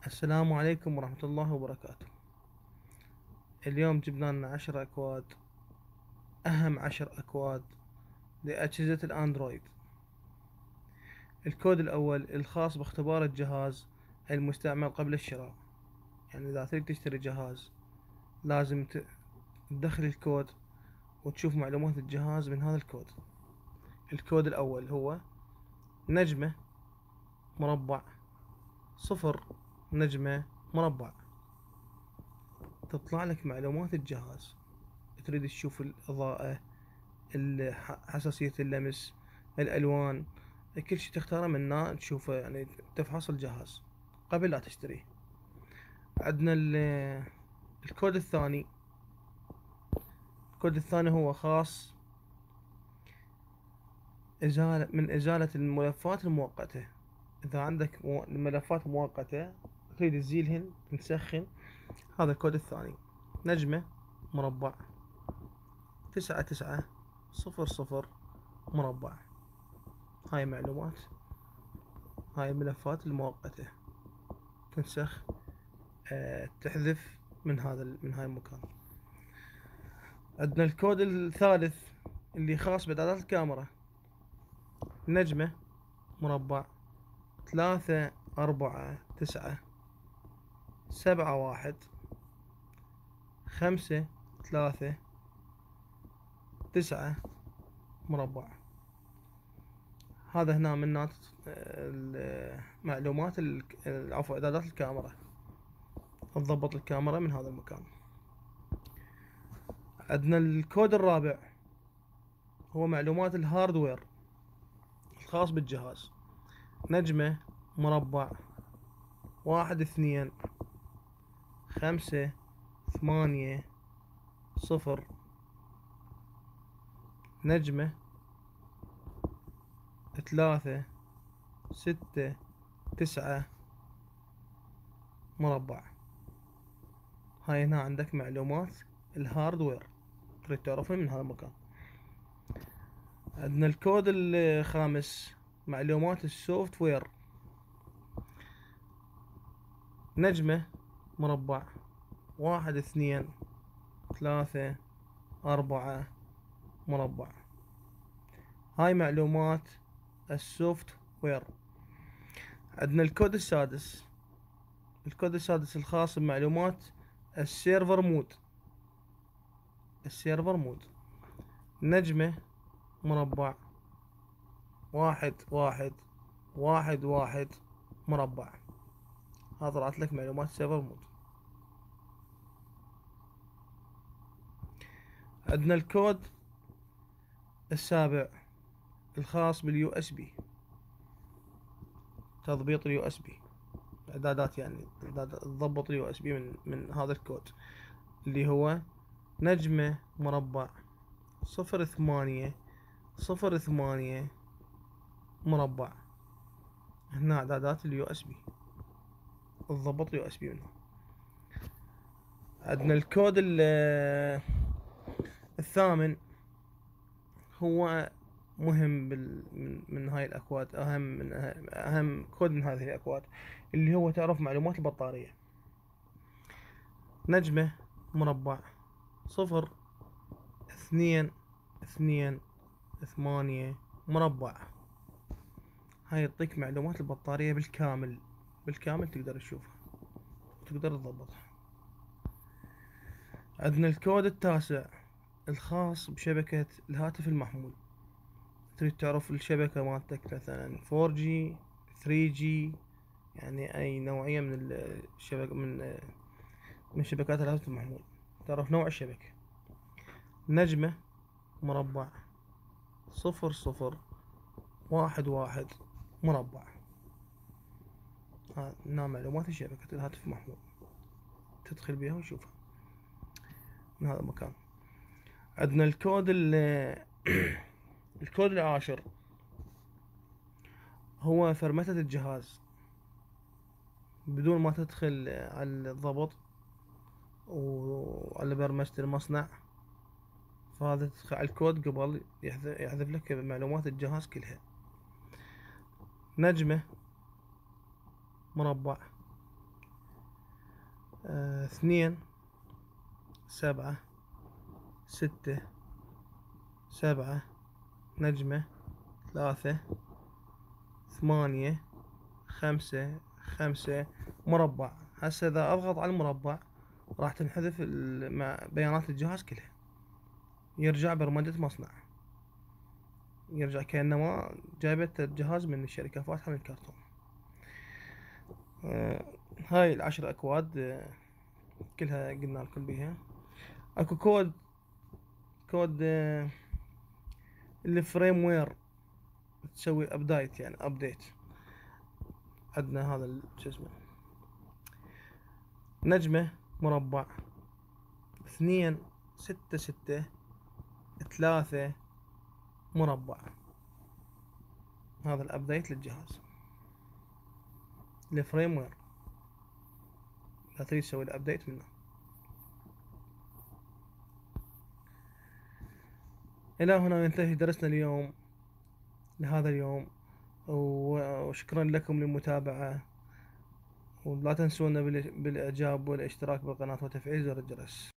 السلام عليكم ورحمة الله وبركاته. اليوم جبنا لنا 10 أكواد، أهم 10 أكواد لأجهزة الأندرويد. الكود الأول الخاص باختبار الجهاز المستعمل قبل الشراء. يعني إذا تريد تشتري جهاز لازم تدخل الكود وتشوف معلومات الجهاز من هذا الكود. الكود الأول هو نجمة مربع 0 نجمة مربع. تطلع لك معلومات الجهاز، تريد تشوف الإضاءة، حساسية اللمس، الألوان، كل شي تختاره منه تشوفه، يعني تفحص الجهاز قبل لا تشتريه. عندنا الكود الثاني. الكود الثاني هو خاص إزالة الملفات المؤقتة. إذا عندك ملفات مؤقتة تريد تزيلهن تسخن، هذا الكود الثاني. نجمة مربع 9900 مربع. هاي معلومات، هاي الملفات المؤقتة تنسخ، تحذف من هاي المكان. عندنا الكود الثالث اللي خاص بإعدادات الكاميرا. نجمة مربع 34971539 هذا هنا منات معلومات عفوا إعدادات الكاميرا. تضبط الكاميرا من هذا المكان. عندنا الكود الرابع هو معلومات الهاردوير الخاص بالجهاز. نجمة مربع 12580 نجمة 3669 مربع. هاي هنا عندك معلومات الهاردوير تريد تعرفها من هذا المكان. عندنا الكود الخامس معلومات السوفت وير. نجمة مربع 1234 مربع. هاي معلومات السوفت وير. عندنا الكود السادس. الكود السادس الخاص بمعلومات السيرفر مود. السيرفر مود. نجمة مربع 1111 مربع. هذا طلعت لك معلومات السيرفر مود. عندنا الكود السابع الخاص باليو اس بي. تضبيط اليو اس بي، اعدادات، يعني تضبط اليو اس بي من هذا الكود اللي هو نجمة مربع 0808 مربع. هنا اعدادات اليو اس بي، تضبط اليو اس بي منها. عندنا الكود الثامن هو مهم من هاي الأكواد، أهم كود من هذه الأكواد اللي هو تعرف معلومات البطارية. نجمة مربع 0228 مربع. هاي يعطيك معلومات البطارية بالكامل، بالكامل تقدر تشوفها وتقدر تضبطها. عندنا الكود التاسع الخاص بشبكة الهاتف المحمول. تريد تعرف الشبكة مالتك مثلا 4G 3G، يعني أي نوعية من الشبكة من شبكات الهاتف المحمول، تعرف نوع الشبكة. نجمة مربع 0011 مربع. هنا معلومات شبكة الهاتف المحمول، تدخل بيها وتشوفها من هذا المكان. عندنا الكود الكود العاشر هو فرمتة الجهاز. بدون ما تدخل على الضبط وعلى برمجة المصنع، فهذا تدخل على الكود قبل يحذف لك معلومات الجهاز كلها. نجمة مربع 2 7 6 7 نجمة 3 8 5 5 مربع. هسه إذا أضغط على المربع راح تنحذف مع بيانات الجهاز كلها، يرجع برمجة مصنع، يرجع كأنما جايبت الجهاز من الشركة فاتحة من الكرتون. هاي ال10 أكواد كلها قلنا لكم بيها. اكو كود الفريم وير تسوي ابديت، يعني ابديت. عندنا هذا شو اسمه نجمة مربع 2 6 6 3 مربع. هذا الابديت للجهاز الفريم وير، لا تريد تسوي الابديت منه. الى هنا ينتهي درسنا اليوم لهذا اليوم، وشكرا لكم للمتابعة، ولا تنسونا بالاعجاب والاشتراك بالقناة وتفعيل زر الجرس.